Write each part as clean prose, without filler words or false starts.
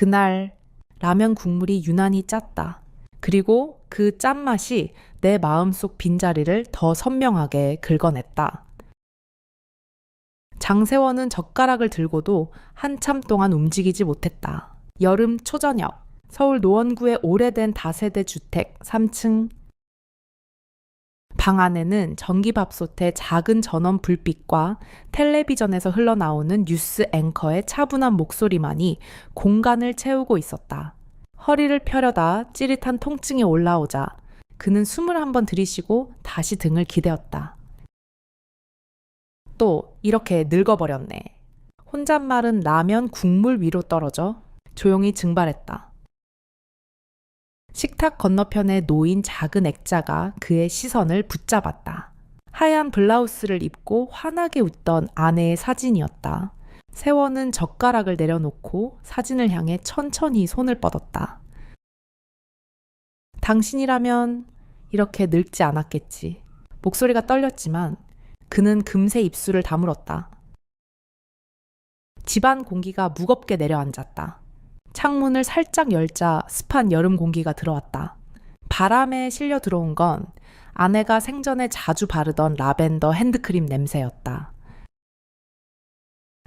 그날 라면 국물이 유난히 짰다. 그리고 그 짠맛이 내 마음속 빈자리를 더 선명하게 긁어냈다. 장세원은 젓가락을 들고도 한참 동안 움직이지 못했다. 여름 초저녁, 서울 노원구의 오래된 다세대 주택 3층. 방 안에는 전기밥솥의 작은 전원 불빛과 텔레비전에서 흘러나오는 뉴스 앵커의 차분한 목소리만이 공간을 채우고 있었다. 허리를 펴려다 찌릿한 통증이 올라오자 그는 숨을 한번 들이쉬고 다시 등을 기대었다. 또 이렇게 늙어버렸네. 혼잣말은 라면 국물 위로 떨어져 조용히 증발했다. 식탁 건너편에 놓인 작은 액자가 그의 시선을 붙잡았다. 하얀 블라우스를 입고 환하게 웃던 아내의 사진이었다. 세원은 젓가락을 내려놓고 사진을 향해 천천히 손을 뻗었다. 당신이라면 이렇게 늙지 않았겠지. 목소리가 떨렸지만 그는 금세 입술을 다물었다. 집안 공기가 무겁게 내려앉았다. 창문을 살짝 열자 습한 여름 공기가 들어왔다. 바람에 실려 들어온 건 아내가 생전에 자주 바르던 라벤더 핸드크림 냄새였다.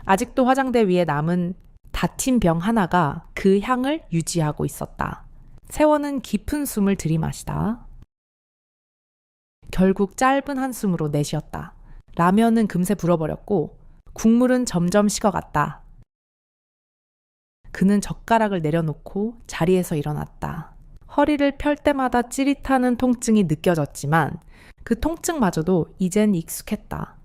아직도 화장대 위에 남은 닫힌 병 하나가 그 향을 유지하고 있었다. 세원은 깊은 숨을 들이마시다 결국 짧은 한숨으로 내쉬었다. 라면은 금세 불어버렸고 국물은 점점 식어갔다. 그는 젓가락을 내려놓고 자리에서 일어났다. 허리를 펼 때마다 찌릿하는 통증이 느껴졌지만 그 통증마저도 이젠 익숙했다.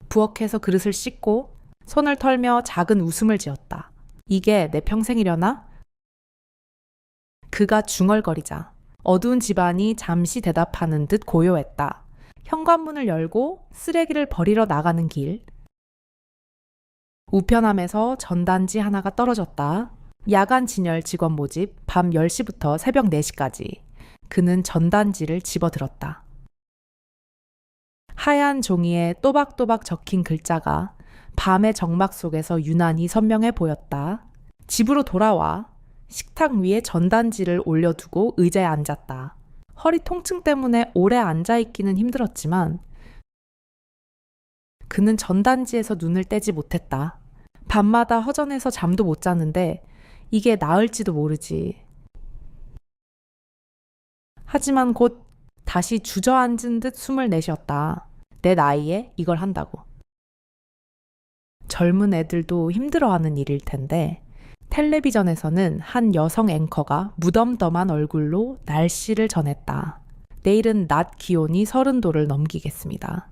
부엌에서 그릇을 씻고 손을 털며 작은 웃음을 지었다. 이게 내 평생이려나? 그가 중얼거리자 어두운 집안이 잠시 대답하는 듯 고요했다. 현관문을 열고 쓰레기를 버리러 나가는 길. 우편함에서 전단지 하나가 떨어졌다. 야간 진열 직원 모집 밤 10시부터 새벽 4시까지. 그는 전단지를 집어들었다. 하얀 종이에 또박또박 적힌 글자가 밤의 정막 속에서 유난히 선명해 보였다. 집으로 돌아와 식탁 위에 전단지를 올려두고 의자에 앉았다. 허리 통증 때문에 오래 앉아있기는 힘들었지만 그는 전단지에서 눈을 떼지 못했다. 밤마다 허전해서 잠도 못 자는데 이게 나을지도 모르지. 하지만 곧 다시 주저앉은 듯 숨을 내쉬었다. 내 나이에 이걸 한다고. 젊은 애들도 힘들어하는 일일 텐데 텔레비전에서는 한 여성 앵커가 무덤덤한 얼굴로 날씨를 전했다. 내일은 낮 기온이 30도를 넘기겠습니다.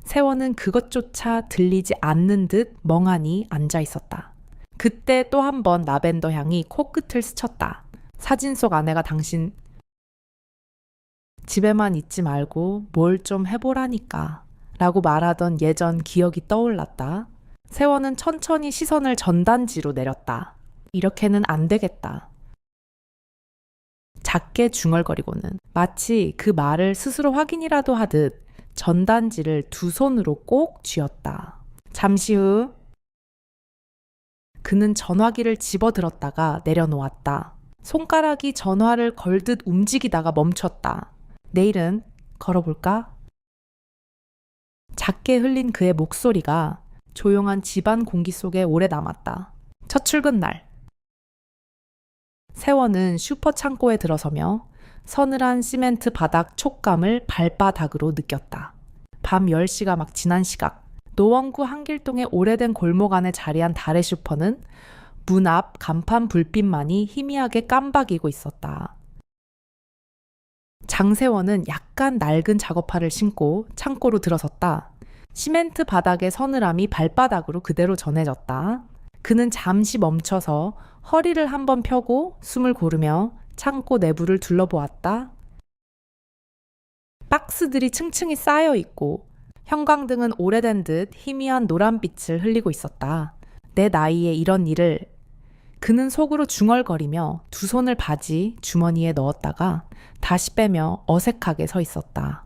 세원은 그것조차 들리지 않는 듯 멍하니 앉아 있었다. 그때 또 한 번 라벤더 향이 코끝을 스쳤다. 사진 속 아내가 당신 집에만 있지 말고 뭘 좀 해보라니까 라고 말하던 예전 기억이 떠올랐다. 세원은 천천히 시선을 전단지로 내렸다. 이렇게는 안 되겠다. 작게 중얼거리고는 마치 그 말을 스스로 확인이라도 하듯 전단지를 두 손으로 꼭 쥐었다. 잠시 후 그는 전화기를 집어들었다가 내려놓았다. 손가락이 전화를 걸듯 움직이다가 멈췄다. 내일은 걸어볼까? 작게 흘린 그의 목소리가 조용한 집안 공기 속에 오래 남았다. 첫 출근 날. 세원은 슈퍼 창고에 들어서며 서늘한 시멘트 바닥 촉감을 발바닥으로 느꼈다. 밤 10시가 막 지난 시각. 노원구 한길동의 오래된 골목 안에 자리한 달의 슈퍼는 문 앞 간판 불빛만이 희미하게 깜박이고 있었다. 장세원은 약간 낡은 작업화를 신고 창고로 들어섰다. 시멘트 바닥의 서늘함이 발바닥으로 그대로 전해졌다. 그는 잠시 멈춰서 허리를 한번 펴고 숨을 고르며 창고 내부를 둘러보았다. 박스들이 층층이 쌓여 있고 형광등은 오래된 듯 희미한 노란빛을 흘리고 있었다. 내 나이에 이런 일을. 그는 속으로 중얼거리며 두 손을 바지 주머니에 넣었다가 다시 빼며 어색하게 서 있었다.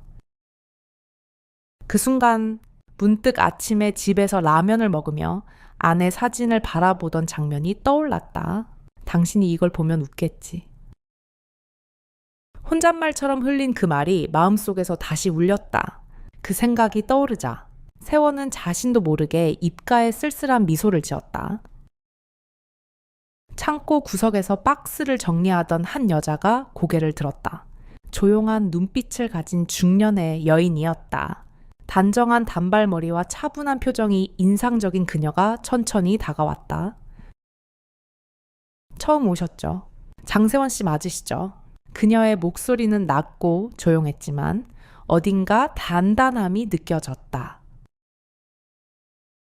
그 순간 문득 아침에 집에서 라면을 먹으며 아내 사진을 바라보던 장면이 떠올랐다. 당신이 이걸 보면 웃겠지. 혼잣말처럼 흘린 그 말이 마음속에서 다시 울렸다. 그 생각이 떠오르자 세원은 자신도 모르게 입가에 쓸쓸한 미소를 지었다. 창고 구석에서 박스를 정리하던 한 여자가 고개를 들었다. 조용한 눈빛을 가진 중년의 여인이었다. 단정한 단발머리와 차분한 표정이 인상적인 그녀가 천천히 다가왔다. 처음 오셨죠? 장세원 씨 맞으시죠? 그녀의 목소리는 낮고 조용했지만 어딘가 단단함이 느껴졌다.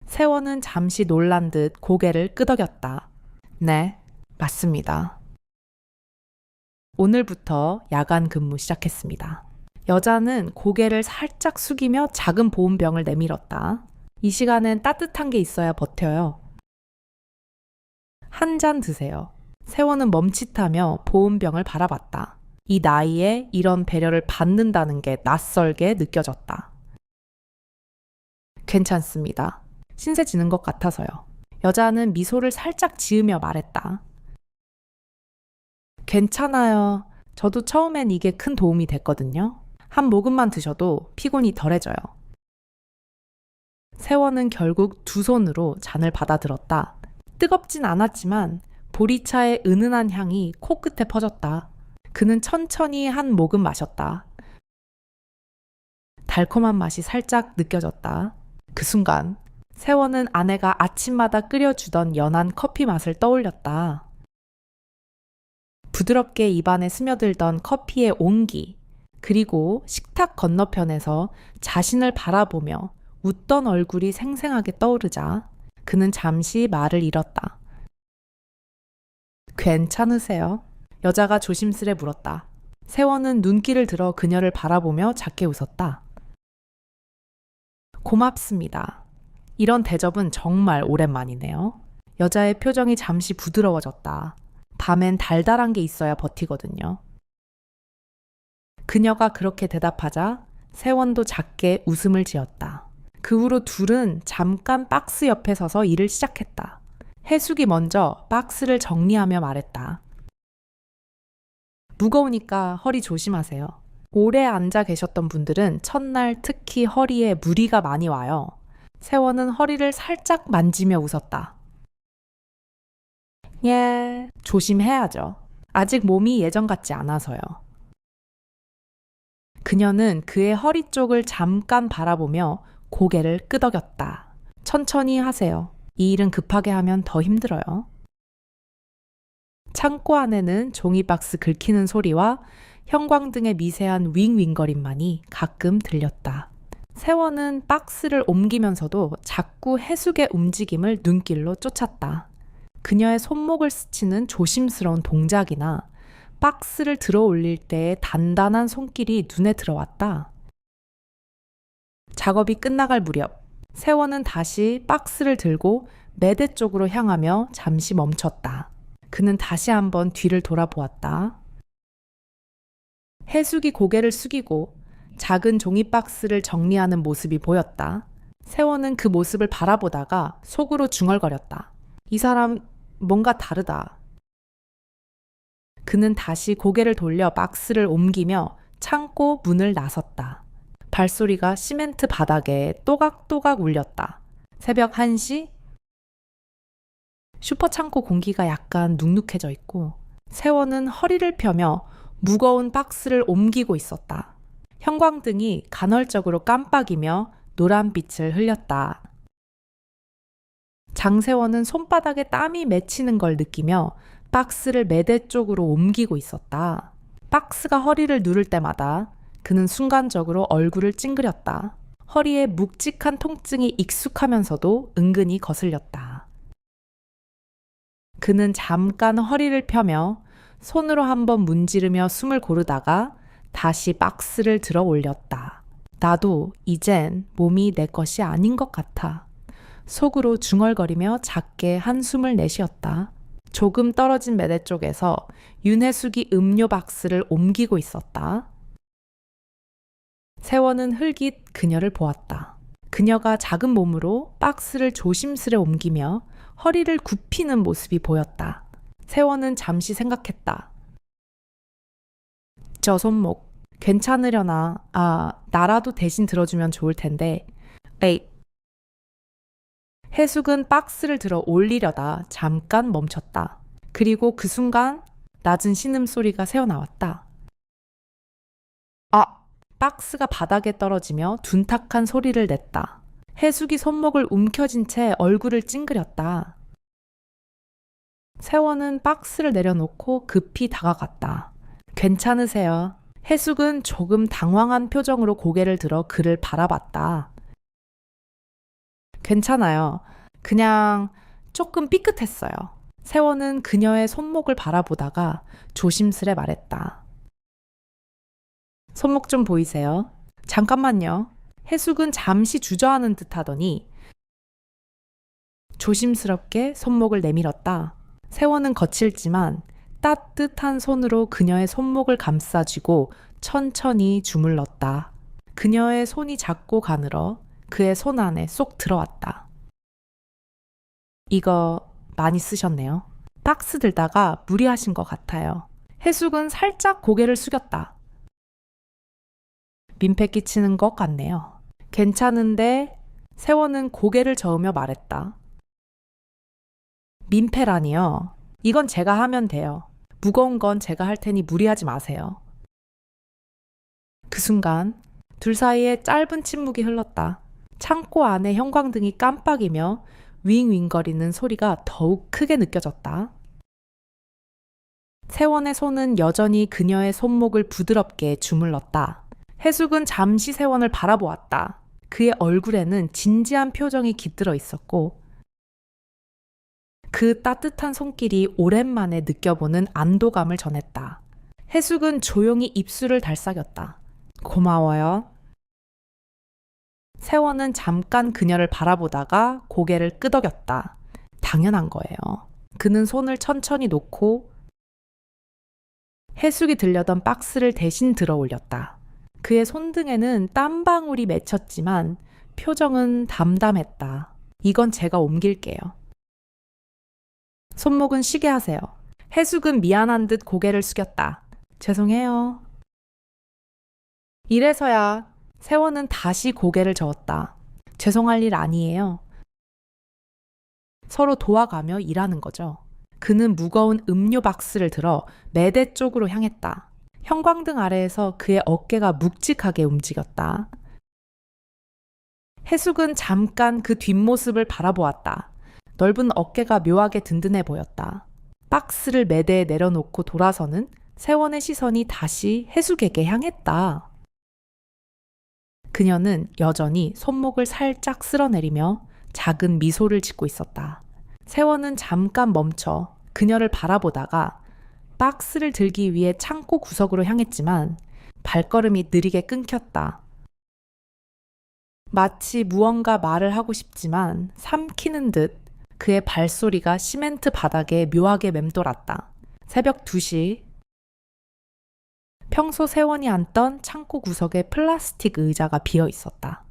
세원은 잠시 놀란 듯 고개를 끄덕였다. 네, 맞습니다. 오늘부터 야간 근무 시작했습니다. 여자는 고개를 살짝 숙이며 작은 보온병을 내밀었다. 이 시간엔 따뜻한 게 있어야 버텨요. 한 잔 드세요. 세원은 멈칫하며 보온병을 바라봤다. 이 나이에 이런 배려를 받는다는 게 낯설게 느껴졌다. 괜찮습니다. 신세 지는 것 같아서요. 여자는 미소를 살짝 지으며 말했다. 괜찮아요. 저도 처음엔 이게 큰 도움이 됐거든요. 한 모금만 드셔도 피곤이 덜해져요. 세원은 결국 두 손으로 잔을 받아들었다. 뜨겁진 않았지만 보리차의 은은한 향이 코끝에 퍼졌다. 그는 천천히 한 모금 마셨다. 달콤한 맛이 살짝 느껴졌다. 그 순간 세원은 아내가 아침마다 끓여주던 연한 커피 맛을 떠올렸다. 부드럽게 입안에 스며들던 커피의 온기, 그리고 식탁 건너편에서 자신을 바라보며 웃던 얼굴이 생생하게 떠오르자 그는 잠시 말을 잃었다. 괜찮으세요? 여자가 조심스레 물었다. 세원은 눈길을 들어 그녀를 바라보며 작게 웃었다. 고맙습니다. 이런 대접은 정말 오랜만이네요. 여자의 표정이 잠시 부드러워졌다. 밤엔 달달한 게 있어야 버티거든요. 그녀가 그렇게 대답하자 세원도 작게 웃음을 지었다. 그 후로 둘은 잠깐 박스 옆에 서서 일을 시작했다. 해숙이 먼저 박스를 정리하며 말했다. 무거우니까 허리 조심하세요. 오래 앉아 계셨던 분들은 첫날 특히 허리에 무리가 많이 와요. 세원은 허리를 살짝 만지며 웃었다. 예, 조심해야죠. 아직 몸이 예전 같지 않아서요. 그녀는 그의 허리 쪽을 잠깐 바라보며 고개를 끄덕였다. 천천히 하세요. 이 일은 급하게 하면 더 힘들어요. 창고 안에는 종이박스 긁히는 소리와 형광등의 미세한 윙윙거림만이 가끔 들렸다. 세원은 박스를 옮기면서도 자꾸 해숙의 움직임을 눈길로 쫓았다. 그녀의 손목을 스치는 조심스러운 동작이나 박스를 들어 올릴 때의 단단한 손길이 눈에 들어왔다. 작업이 끝나갈 무렵 세원은 다시 박스를 들고 매대 쪽으로 향하며 잠시 멈췄다. 그는 다시 한번 뒤를 돌아보았다. 해숙이 고개를 숙이고 작은 종이박스를 정리하는 모습이 보였다. 세원은 그 모습을 바라보다가 속으로 중얼거렸다. 이 사람 뭔가 다르다. 그는 다시 고개를 돌려 박스를 옮기며 창고 문을 나섰다. 발소리가 시멘트 바닥에 또각또각 울렸다. 새벽 1시? 슈퍼창고 공기가 약간 눅눅해져 있고 세원은 허리를 펴며 무거운 박스를 옮기고 있었다. 형광등이 간헐적으로 깜빡이며 노란빛을 흘렸다. 장세원은 손바닥에 땀이 맺히는 걸 느끼며 박스를 매대 쪽으로 옮기고 있었다. 박스가 허리를 누를 때마다 그는 순간적으로 얼굴을 찡그렸다. 허리에 묵직한 통증이 익숙하면서도 은근히 거슬렸다. 그는 잠깐 허리를 펴며 손으로 한번 문지르며 숨을 고르다가 다시 박스를 들어 올렸다. 나도 이젠 몸이 내 것이 아닌 것 같아. 속으로 중얼거리며 작게 한숨을 내쉬었다. 조금 떨어진 매대 쪽에서 윤혜숙이 음료 박스를 옮기고 있었다. 세원은 흘깃 그녀를 보았다. 그녀가 작은 몸으로 박스를 조심스레 옮기며 허리를 굽히는 모습이 보였다. 세원은 잠시 생각했다. 저 손목 괜찮으려나? 나라도 대신 들어주면 좋을 텐데. 에이. 해숙은 박스를 들어 올리려다 잠깐 멈췄다. 그리고 그 순간 낮은 신음소리가 새어나왔다. 박스가 바닥에 떨어지며 둔탁한 소리를 냈다. 해숙이 손목을 움켜쥔 채 얼굴을 찡그렸다. 세원은 박스를 내려놓고 급히 다가갔다. 괜찮으세요? 해숙은 조금 당황한 표정으로 고개를 들어 그를 바라봤다. 괜찮아요. 그냥 조금 삐끗했어요. 세원은 그녀의 손목을 바라보다가 조심스레 말했다. 손목 좀 보이세요? 잠깐만요. 해숙은 잠시 주저하는 듯 하더니 조심스럽게 손목을 내밀었다. 세원은 거칠지만 따뜻한 손으로 그녀의 손목을 감싸쥐고 천천히 주물렀다. 그녀의 손이 작고 가늘어 그의 손 안에 쏙 들어왔다. 이거 많이 쓰셨네요. 박스 들다가 무리하신 것 같아요. 해숙은 살짝 고개를 숙였다. 민폐 끼치는 것 같네요. 괜찮은데 세원은 고개를 저으며 말했다. 민폐라니요. 이건 제가 하면 돼요. 무거운 건 제가 할 테니 무리하지 마세요. 그 순간 둘 사이에 짧은 침묵이 흘렀다. 창고 안에 형광등이 깜빡이며 윙윙거리는 소리가 더욱 크게 느껴졌다. 세원의 손은 여전히 그녀의 손목을 부드럽게 주물렀다. 해숙은 잠시 세원을 바라보았다. 그의 얼굴에는 진지한 표정이 깃들어 있었고 그 따뜻한 손길이 오랜만에 느껴보는 안도감을 전했다. 해숙은 조용히 입술을 달싹였다. 고마워요. 세원은 잠깐 그녀를 바라보다가 고개를 끄덕였다. 당연한 거예요. 그는 손을 천천히 놓고 해숙이 들려던 박스를 대신 들어 올렸다. 그의 손등에는 땀방울이 맺혔지만 표정은 담담했다. 이건 제가 옮길게요. 손목은 쉬게 하세요. 해숙은 미안한 듯 고개를 숙였다. 죄송해요. 이래서야 세원은 다시 고개를 저었다. 죄송할 일 아니에요. 서로 도와가며 일하는 거죠. 그는 무거운 음료 박스를 들어 매대 쪽으로 향했다. 형광등 아래에서 그의 어깨가 묵직하게 움직였다. 해숙은 잠깐 그 뒷모습을 바라보았다. 넓은 어깨가 묘하게 든든해 보였다. 박스를 매대에 내려놓고 돌아서는 세원의 시선이 다시 해숙에게 향했다. 그녀는 여전히 손목을 살짝 쓸어내리며 작은 미소를 짓고 있었다. 세원은 잠깐 멈춰 그녀를 바라보다가 박스를 들기 위해 창고 구석으로 향했지만 발걸음이 느리게 끊겼다. 마치 무언가 말을 하고 싶지만 삼키는 듯 그의 발소리가 시멘트 바닥에 묘하게 맴돌았다. 새벽 2시. 평소 세원이 앉던 창고 구석에 플라스틱 의자가 비어 있었다.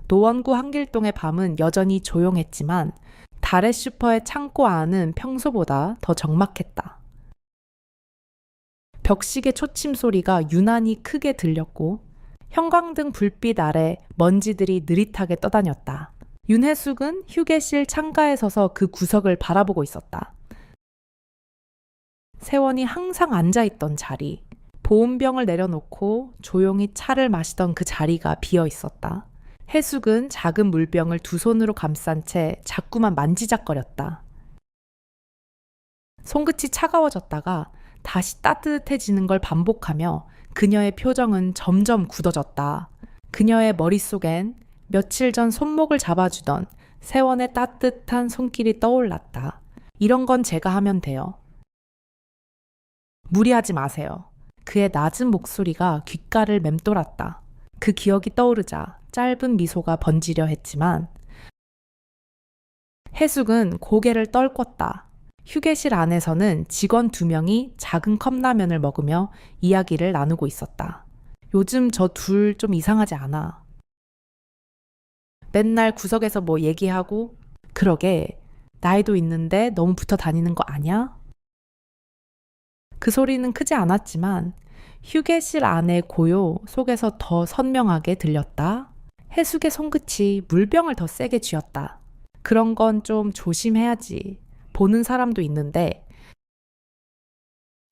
노원구 한길동의 밤은 여전히 조용했지만 달의 슈퍼의 창고 안은 평소보다 더 적막했다. 벽시계 초침 소리가 유난히 크게 들렸고 형광등 불빛 아래 먼지들이 느릿하게 떠다녔다. 윤혜숙은 휴게실 창가에 서서 그 구석을 바라보고 있었다. 세원이 항상 앉아있던 자리, 보온병을 내려놓고 조용히 차를 마시던 그 자리가 비어 있었다. 해숙은 작은 물병을 두 손으로 감싼 채 자꾸만 만지작거렸다. 손끝이 차가워졌다가 다시 따뜻해지는 걸 반복하며 그녀의 표정은 점점 굳어졌다. 그녀의 머릿속엔 며칠 전 손목을 잡아주던 세원의 따뜻한 손길이 떠올랐다. 이런 건 제가 하면 돼요. 무리하지 마세요. 그의 낮은 목소리가 귓가를 맴돌았다. 그 기억이 떠오르자 짧은 미소가 번지려 했지만 해숙은 고개를 떨궜다. 휴게실 안에서는 직원 2명이 작은 컵라면을 먹으며 이야기를 나누고 있었다. 요즘 저 둘 좀 이상하지 않아? 맨날 구석에서 뭐 얘기하고 그러게 나이도 있는데 너무 붙어 다니는 거 아니야? 그 소리는 크지 않았지만 휴게실 안의 고요 속에서 더 선명하게 들렸다. 해숙의 손끝이 물병을 더 세게 쥐었다. 그런 건 좀 조심해야지. 보는 사람도 있는데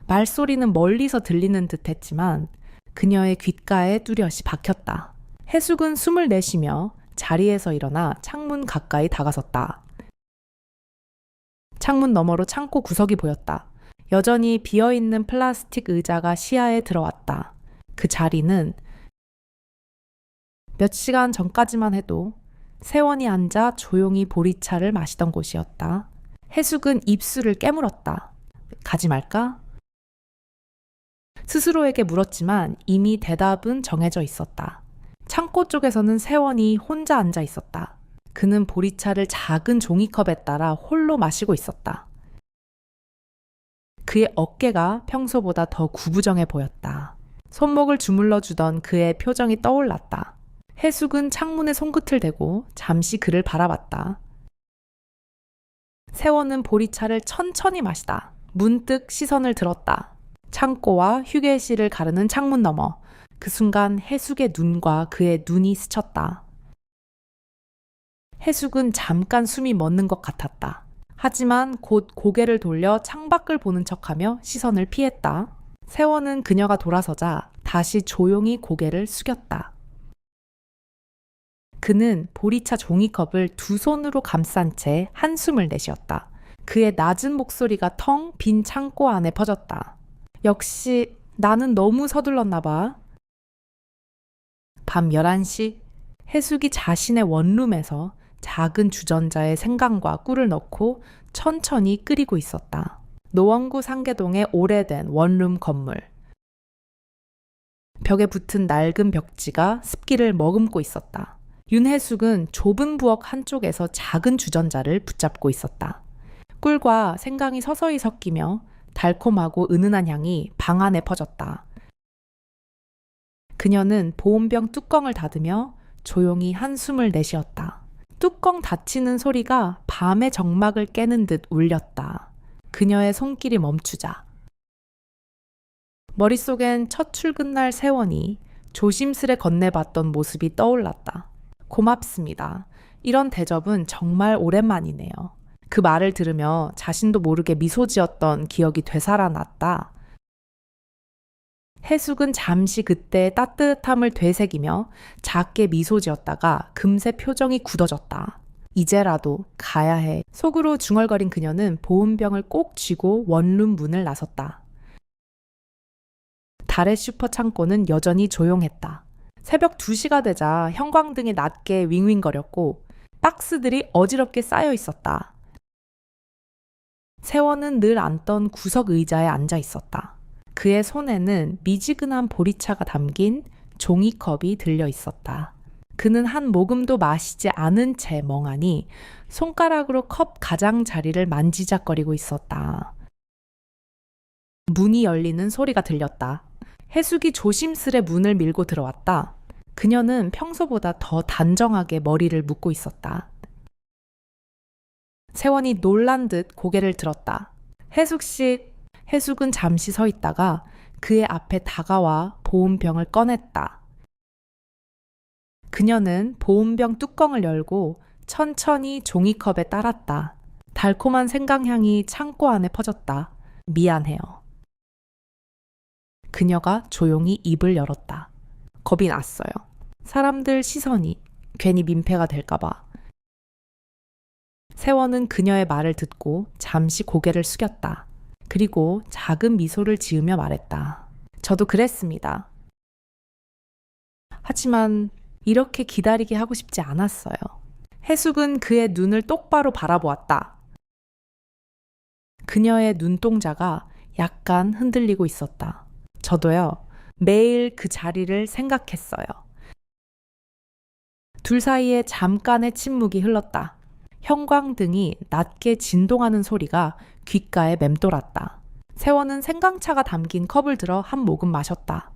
말소리는 멀리서 들리는 듯 했지만 그녀의 귓가에 뚜렷이 박혔다. 해숙은 숨을 내쉬며 자리에서 일어나 창문 가까이 다가섰다. 창문 너머로 창고 구석이 보였다. 여전히 비어있는 플라스틱 의자가 시야에 들어왔다. 그 자리는 몇 시간 전까지만 해도 세원이 앉아 조용히 보리차를 마시던 곳이었다. 해숙은 입술을 깨물었다. 가지 말까? 스스로에게 물었지만 이미 대답은 정해져 있었다. 창고 쪽에서는 세원이 혼자 앉아 있었다. 그는 보리차를 작은 종이컵에 따라 홀로 마시고 있었다. 그의 어깨가 평소보다 더 구부정해 보였다. 손목을 주물러 주던 그의 표정이 떠올랐다. 해숙은 창문에 손끝을 대고 잠시 그를 바라봤다. 세원은 보리차를 천천히 마시다. 문득 시선을 들었다. 창고와 휴게실을 가르는 창문 너머. 그 순간 해숙의 눈과 그의 눈이 스쳤다. 해숙은 잠깐 숨이 멎는 것 같았다. 하지만 곧 고개를 돌려 창밖을 보는 척하며 시선을 피했다. 세원은 그녀가 돌아서자 다시 조용히 고개를 숙였다. 그는 보리차 종이컵을 두 손으로 감싼 채 한숨을 내쉬었다. 그의 낮은 목소리가 텅 빈 창고 안에 퍼졌다. 역시 나는 너무 서둘렀나 봐. 밤 11시 해숙이 자신의 원룸에서 작은 주전자에 생강과 꿀을 넣고 천천히 끓이고 있었다. 노원구 상계동의 오래된 원룸 건물. 벽에 붙은 낡은 벽지가 습기를 머금고 있었다. 윤해숙은 좁은 부엌 한쪽에서 작은 주전자를 붙잡고 있었다. 꿀과 생강이 서서히 섞이며 달콤하고 은은한 향이 방 안에 퍼졌다. 그녀는 보온병 뚜껑을 닫으며 조용히 한숨을 내쉬었다. 뚜껑 닫히는 소리가 밤의 정막을 깨는 듯 울렸다. 그녀의 손길이 멈추자. 머릿속엔 첫 출근날 세원이 조심스레 건네봤던 모습이 떠올랐다. 고맙습니다. 이런 대접은 정말 오랜만이네요. 그 말을 들으며 자신도 모르게 미소 지었던 기억이 되살아났다. 해숙은 잠시 그때의 따뜻함을 되새기며 작게 미소 지었다가 금세 표정이 굳어졌다. 이제라도 가야 해. 속으로 중얼거린 그녀는 보온병을 꼭 쥐고 원룸 문을 나섰다. 달의 슈퍼 창고는 여전히 조용했다. 새벽 2시가 되자 형광등이 낮게 윙윙거렸고 박스들이 어지럽게 쌓여 있었다. 세원은 늘 앉던 구석 의자에 앉아 있었다. 그의 손에는 미지근한 보리차가 담긴 종이컵이 들려 있었다. 그는 한 모금도 마시지 않은 채 멍하니 손가락으로 컵 가장자리를 만지작거리고 있었다. 문이 열리는 소리가 들렸다. 해숙이 조심스레 문을 밀고 들어왔다. 그녀는 평소보다 더 단정하게 머리를 묶고 있었다. 세원이 놀란 듯 고개를 들었다. 해숙 씨. 해숙은 잠시 서 있다가 그의 앞에 다가와 보온병을 꺼냈다. 그녀는 보온병 뚜껑을 열고 천천히 종이컵에 따랐다. 달콤한 생강향이 창고 안에 퍼졌다. 미안해요. 그녀가 조용히 입을 열었다. 겁이 났어요. 사람들 시선이 괜히 민폐가 될까봐. 세원은 그녀의 말을 듣고 잠시 고개를 숙였다. 그리고 작은 미소를 지으며 말했다. 저도 그랬습니다. 하지만 이렇게 기다리게 하고 싶지 않았어요. 해숙은 그의 눈을 똑바로 바라보았다. 그녀의 눈동자가 약간 흔들리고 있었다. 저도요. 매일 그 자리를 생각했어요. 둘 사이에 잠깐의 침묵이 흘렀다. 형광등이 낮게 진동하는 소리가 귓가에 맴돌았다. 세원은 생강차가 담긴 컵을 들어 한 모금 마셨다.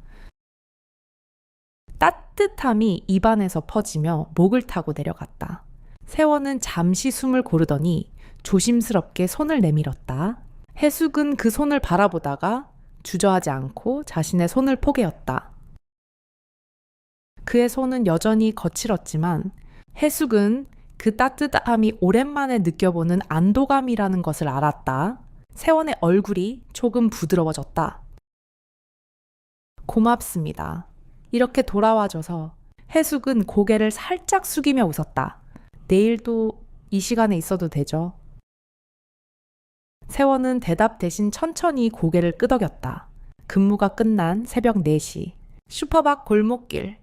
따뜻함이 입안에서 퍼지며 목을 타고 내려갔다. 세원은 잠시 숨을 고르더니 조심스럽게 손을 내밀었다. 해숙은 그 손을 바라보다가 주저하지 않고 자신의 손을 포개었다. 그의 손은 여전히 거칠었지만 해숙은 그 따뜻함이 오랜만에 느껴보는 안도감이라는 것을 알았다. 세원의 얼굴이 조금 부드러워졌다. 고맙습니다. 이렇게 돌아와줘서. 해숙은 고개를 살짝 숙이며 웃었다. 내일도 이 시간에 있어도 되죠? 세원은 대답 대신 천천히 고개를 끄덕였다. 근무가 끝난 새벽 4시. 슈퍼박 골목길.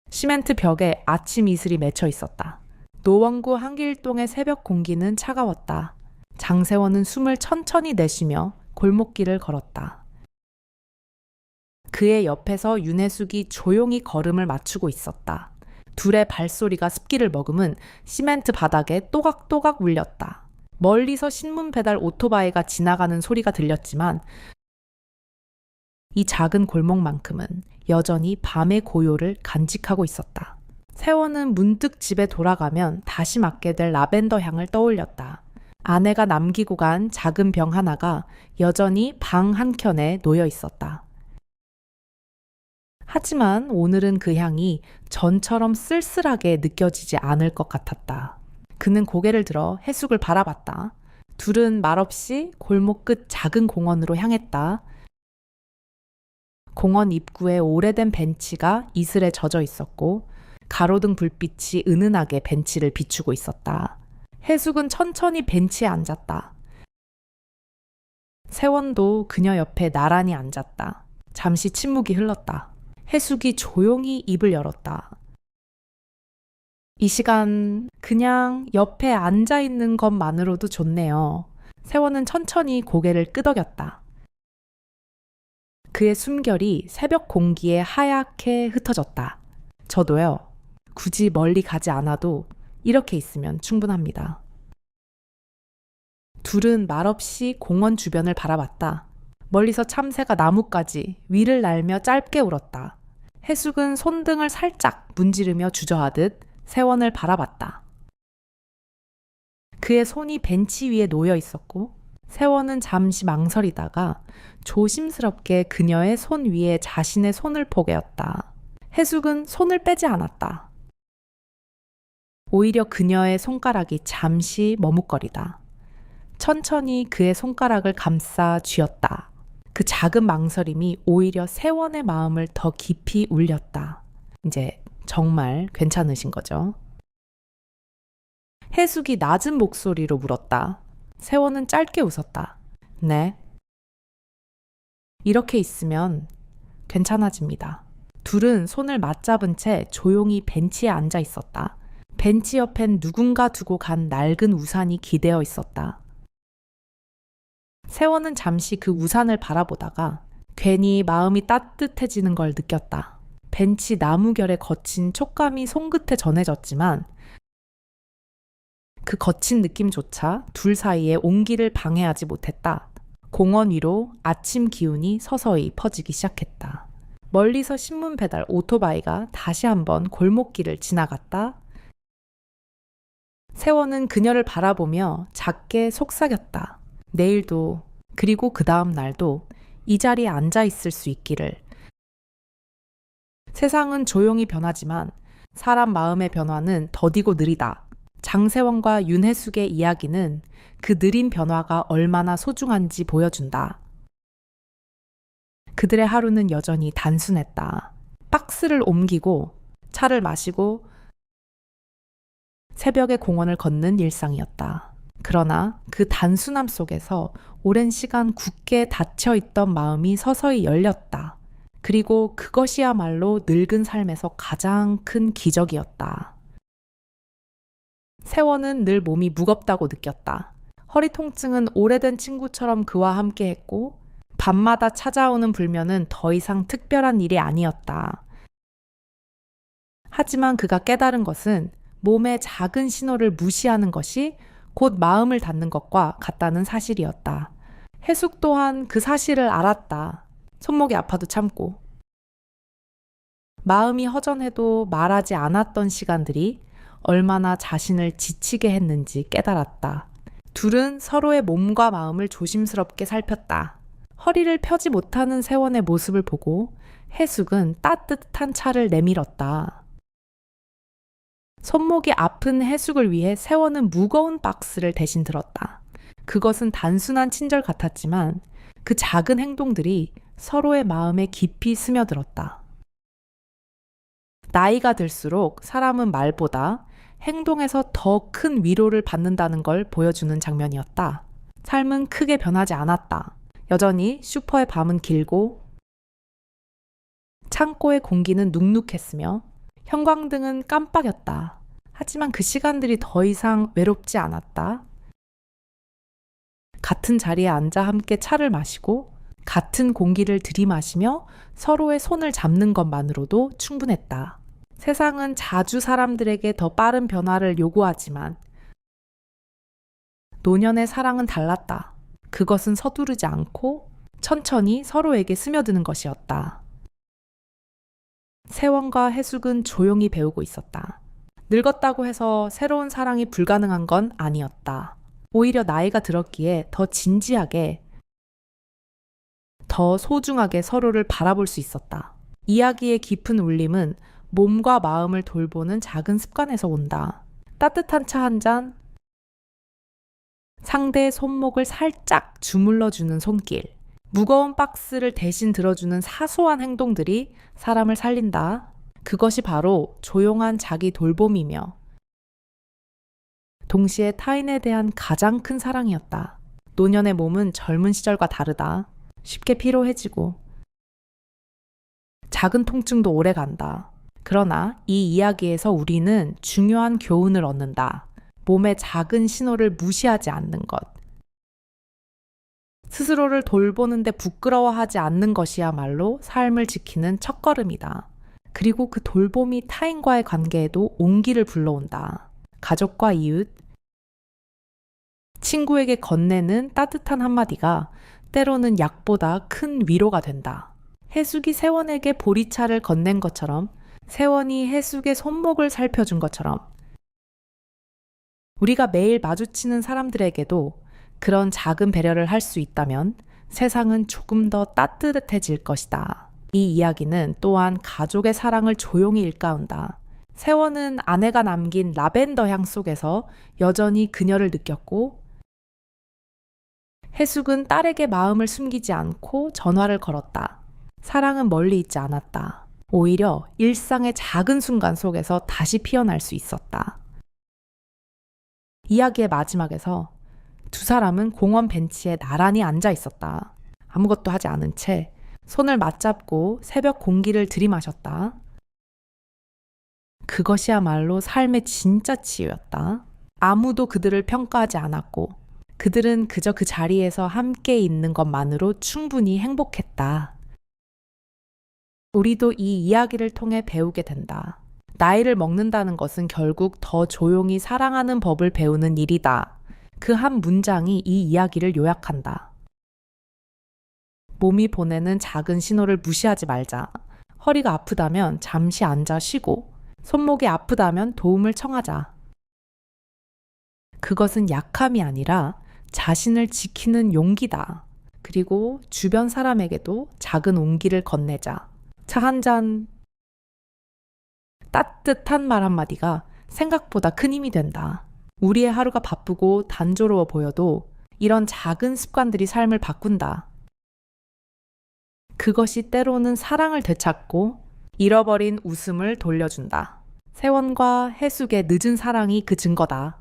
시멘트 벽에 아침 이슬이 맺혀 있었다. 노원구 한길동의 새벽 공기는 차가웠다. 장세원은 숨을 천천히 내쉬며 골목길을 걸었다. 그의 옆에서 윤혜숙이 조용히 걸음을 맞추고 있었다. 둘의 발소리가 습기를 머금은 시멘트 바닥에 또각또각 울렸다. 멀리서 신문 배달 오토바이가 지나가는 소리가 들렸지만 이 작은 골목만큼은 여전히 밤의 고요를 간직하고 있었다. 세원은 문득 집에 돌아가면 다시 맡게 될 라벤더 향을 떠올렸다. 아내가 남기고 간 작은 병 하나가 여전히 방 한켠에 놓여 있었다. 하지만 오늘은 그 향이 전처럼 쓸쓸하게 느껴지지 않을 것 같았다. 그는 고개를 들어 해숙을 바라봤다. 둘은 말없이 골목 끝 작은 공원으로 향했다. 공원 입구에 오래된 벤치가 이슬에 젖어 있었고 가로등 불빛이 은은하게 벤치를 비추고 있었다. 해숙은 천천히 벤치에 앉았다. 세원도 그녀 옆에 나란히 앉았다. 잠시 침묵이 흘렀다. 해숙이 조용히 입을 열었다. 이 시간 그냥 옆에 앉아 있는 것만으로도 좋네요. 세원은 천천히 고개를 끄덕였다. 그의 숨결이 새벽 공기에 하얗게 흩어졌다. 저도요. 굳이 멀리 가지 않아도 이렇게 있으면 충분합니다. 둘은 말없이 공원 주변을 바라봤다. 멀리서 참새가 나뭇가지 위를 날며 짧게 울었다. 해숙은 손등을 살짝 문지르며 주저하듯 세원을 바라봤다. 그의 손이 벤치 위에 놓여 있었고 세원은 잠시 망설이다가 조심스럽게 그녀의 손 위에 자신의 손을 포개었다. 해숙은 손을 빼지 않았다. 오히려 그녀의 손가락이 잠시 머뭇거리다. 천천히 그의 손가락을 감싸 쥐었다. 그 작은 망설임이 오히려 세원의 마음을 더 깊이 울렸다. 이제 정말 괜찮으신 거죠? 해숙이 낮은 목소리로 물었다. 세원은 짧게 웃었다. 네. 이렇게 있으면 괜찮아집니다. 둘은 손을 맞잡은 채 조용히 벤치에 앉아 있었다. 벤치 옆엔 누군가 두고 간 낡은 우산이 기대어 있었다. 세원은 잠시 그 우산을 바라보다가 괜히 마음이 따뜻해지는 걸 느꼈다. 벤치 나무결의 거친 촉감이 손끝에 전해졌지만 그 거친 느낌조차 둘 사이의 온기를 방해하지 못했다. 공원 위로 아침 기운이 서서히 퍼지기 시작했다. 멀리서 신문 배달 오토바이가 다시 한번 골목길을 지나갔다. 세원은 그녀를 바라보며 작게 속삭였다. 내일도 그리고 그 다음 날도 이 자리에 앉아 있을 수 있기를. 세상은 조용히 변하지만 사람 마음의 변화는 더디고 느리다. 장세원과 윤혜숙의 이야기는 그 느린 변화가 얼마나 소중한지 보여준다. 그들의 하루는 여전히 단순했다. 박스를 옮기고 차를 마시고 새벽에 공원을 걷는 일상이었다. 그러나 그 단순함 속에서 오랜 시간 굳게 닫혀있던 마음이 서서히 열렸다. 그리고 그것이야말로 늙은 삶에서 가장 큰 기적이었다. 세원은 늘 몸이 무겁다고 느꼈다. 허리 통증은 오래된 친구처럼 그와 함께 했고 밤마다 찾아오는 불면은 더 이상 특별한 일이 아니었다. 하지만 그가 깨달은 것은 몸의 작은 신호를 무시하는 것이 곧 마음을 닫는 것과 같다는 사실이었다. 해숙 또한 그 사실을 알았다. 손목이 아파도 참고 마음이 허전해도 말하지 않았던 시간들이 얼마나 자신을 지치게 했는지 깨달았다. 둘은 서로의 몸과 마음을 조심스럽게 살폈다. 허리를 펴지 못하는 세원의 모습을 보고 해숙은 따뜻한 차를 내밀었다. 손목이 아픈 해숙을 위해 세원은 무거운 박스를 대신 들었다. 그것은 단순한 친절 같았지만 그 작은 행동들이 서로의 마음에 깊이 스며들었다. 나이가 들수록 사람은 말보다 행동에서 더 큰 위로를 받는다는 걸 보여주는 장면이었다. 삶은 크게 변하지 않았다. 여전히 슈퍼의 밤은 길고 창고의 공기는 눅눅했으며 형광등은 깜빡였다. 하지만 그 시간들이 더 이상 외롭지 않았다. 같은 자리에 앉아 함께 차를 마시고 같은 공기를 들이마시며 서로의 손을 잡는 것만으로도 충분했다. 세상은 자주 사람들에게 더 빠른 변화를 요구하지만 노년의 사랑은 달랐다. 그것은 서두르지 않고 천천히 서로에게 스며드는 것이었다. 세원과 해숙은 조용히 배우고 있었다. 늙었다고 해서 새로운 사랑이 불가능한 건 아니었다. 오히려 나이가 들었기에 더 진지하게, 더 소중하게 서로를 바라볼 수 있었다. 이야기의 깊은 울림은 몸과 마음을 돌보는 작은 습관에서 온다. 따뜻한 차 한 잔, 상대의 손목을 살짝 주물러주는 손길, 무거운 박스를 대신 들어주는 사소한 행동들이 사람을 살린다. 그것이 바로 조용한 자기 돌봄이며 동시에 타인에 대한 가장 큰 사랑이었다. 노년의 몸은 젊은 시절과 다르다. 쉽게 피로해지고 작은 통증도 오래 간다. 그러나 이 이야기에서 우리는 중요한 교훈을 얻는다. 몸의 작은 신호를 무시하지 않는 것. 스스로를 돌보는데 부끄러워하지 않는 것이야말로 삶을 지키는 첫걸음이다. 그리고 그 돌봄이 타인과의 관계에도 온기를 불러온다. 가족과 이웃, 친구에게 건네는 따뜻한 한마디가 때로는 약보다 큰 위로가 된다. 해숙이 세원에게 보리차를 건넨 것처럼, 세원이 해숙의 손목을 살펴준 것처럼 우리가 매일 마주치는 사람들에게도 그런 작은 배려를 할 수 있다면 세상은 조금 더 따뜻해질 것이다. 이 이야기는 또한 가족의 사랑을 조용히 일깨운다. 세원은 아내가 남긴 라벤더 향 속에서 여전히 그녀를 느꼈고, 해숙은 딸에게 마음을 숨기지 않고 전화를 걸었다. 사랑은 멀리 있지 않았다. 오히려 일상의 작은 순간 속에서 다시 피어날 수 있었다. 이야기의 마지막에서 두 사람은 공원 벤치에 나란히 앉아 있었다. 아무것도 하지 않은 채 손을 맞잡고 새벽 공기를 들이마셨다. 그것이야말로 삶의 진짜 치유였다. 아무도 그들을 평가하지 않았고 그들은 그저 그 자리에서 함께 있는 것만으로 충분히 행복했다. 우리도 이 이야기를 통해 배우게 된다. 나이를 먹는다는 것은 결국 더 조용히 사랑하는 법을 배우는 일이다. 그 한 문장이 이 이야기를 요약한다. 몸이 보내는 작은 신호를 무시하지 말자. 허리가 아프다면 잠시 앉아 쉬고, 손목이 아프다면 도움을 청하자. 그것은 약함이 아니라 자신을 지키는 용기다. 그리고 주변 사람에게도 작은 온기를 건네자. 차 한 잔, 따뜻한 말 한마디가 생각보다 큰 힘이 된다. 우리의 하루가 바쁘고 단조로워 보여도 이런 작은 습관들이 삶을 바꾼다. 그것이 때로는 사랑을 되찾고 잃어버린 웃음을 돌려준다. 세원과 해숙의 늦은 사랑이 그 증거다.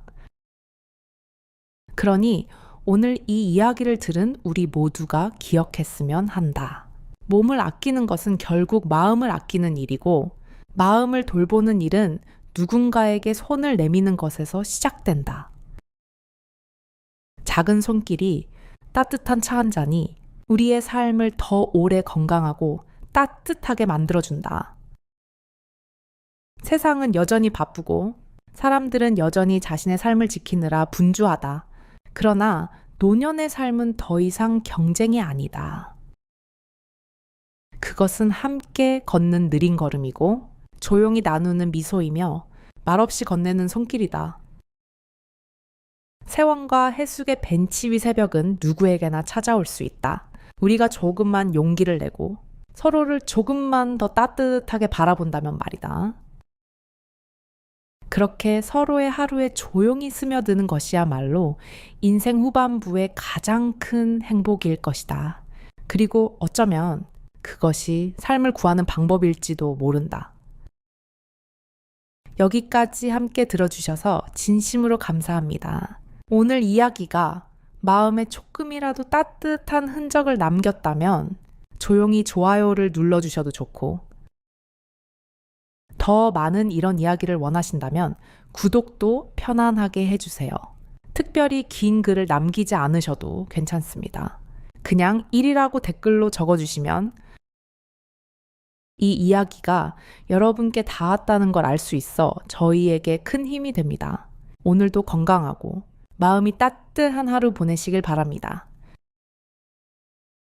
그러니 오늘 이 이야기를 들은 우리 모두가 기억했으면 한다. 몸을 아끼는 것은 결국 마음을 아끼는 일이고, 마음을 돌보는 일은 누군가에게 손을 내미는 것에서 시작된다. 작은 손길이, 따뜻한 차 한 잔이 우리의 삶을 더 오래 건강하고 따뜻하게 만들어준다. 세상은 여전히 바쁘고 사람들은 여전히 자신의 삶을 지키느라 분주하다. 그러나 노년의 삶은 더 이상 경쟁이 아니다. 그것은 함께 걷는 느린 걸음이고 조용히 나누는 미소이며 말없이 건네는 손길이다. 세원과 해숙의 벤치 위 새벽은 누구에게나 찾아올 수 있다. 우리가 조금만 용기를 내고 서로를 조금만 더 따뜻하게 바라본다면 말이다. 그렇게 서로의 하루에 조용히 스며드는 것이야말로 인생 후반부의 가장 큰 행복일 것이다. 그리고 어쩌면 그것이 삶을 구하는 방법일지도 모른다. 여기까지 함께 들어주셔서 진심으로 감사합니다. 오늘 이야기가 마음에 조금이라도 따뜻한 흔적을 남겼다면 조용히 좋아요를 눌러주셔도 좋고, 더 많은 이런 이야기를 원하신다면 구독도 편안하게 해주세요. 특별히 긴 글을 남기지 않으셔도 괜찮습니다. 그냥 1이라고 댓글로 적어주시면 이 이야기가 여러분께 닿았다는 걸 알 수 있어 저희에게 큰 힘이 됩니다. 오늘도 건강하고 마음이 따뜻한 하루 보내시길 바랍니다.